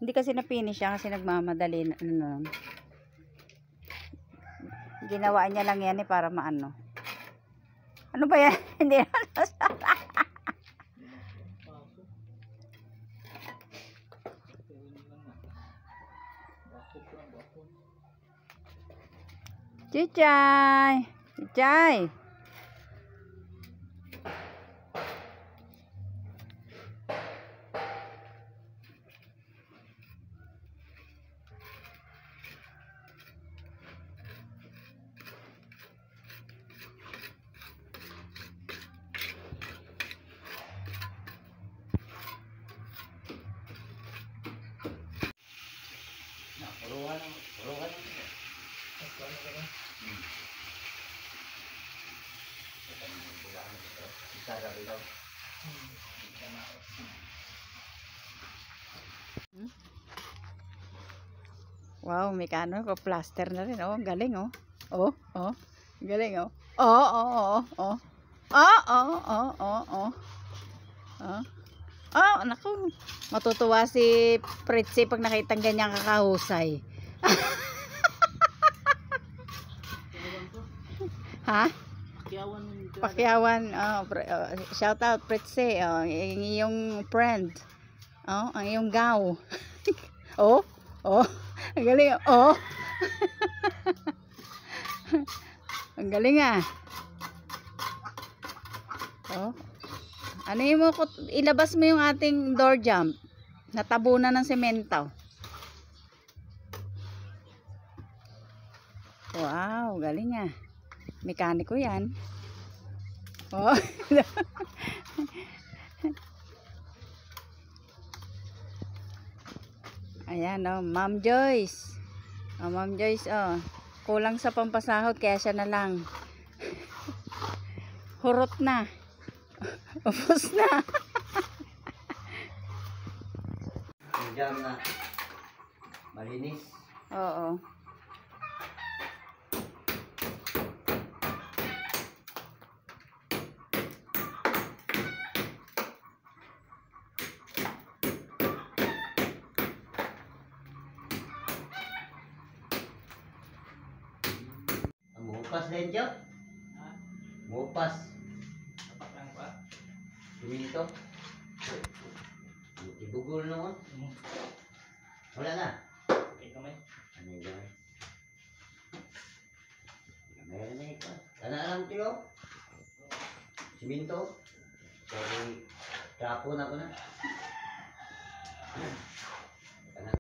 Hindi kasi na-finish siya kasi nagmamadali na, ginawa niya lang yan para maano. Ano ba yan? Hindi na. Chichay! Chichay! Wow, mekano ko plaster na rin. Oh, galing oh. Oh, oh. Galing oh. Oh, oh, oh, oh. Oh, oh, oh, oh, oh. Oh. Oh, naku. Matutuwa si Fritzy pag nakitang ganyang kakahusay. Ha? Pakyawan. Oh, shout out Fritzy. Oh, yung iyong friend. Oh, ang iyong gaw. Oh, oh. Ang galing. Oh. Ang galing ah. Oh. Ano yung mo, ilabas mo yung ating door jump. Natabunan ng semento. Wow, galing ah. Mekaniko yan. Oh. Ayan oh, Ma'am Joyce. Oh, Ma'am Joyce oh. Kulang sa pampasahod kaya siya na lang. Hurot na. Upos na. Jam na malinis. Oo. Mupas din dyan. Mupas. Siminto. Ibugol noon. Wala na. Ano yung gamay? Gamay na ito. Sana alam tiyo. Siminto. Sorry. Trapo na ko na.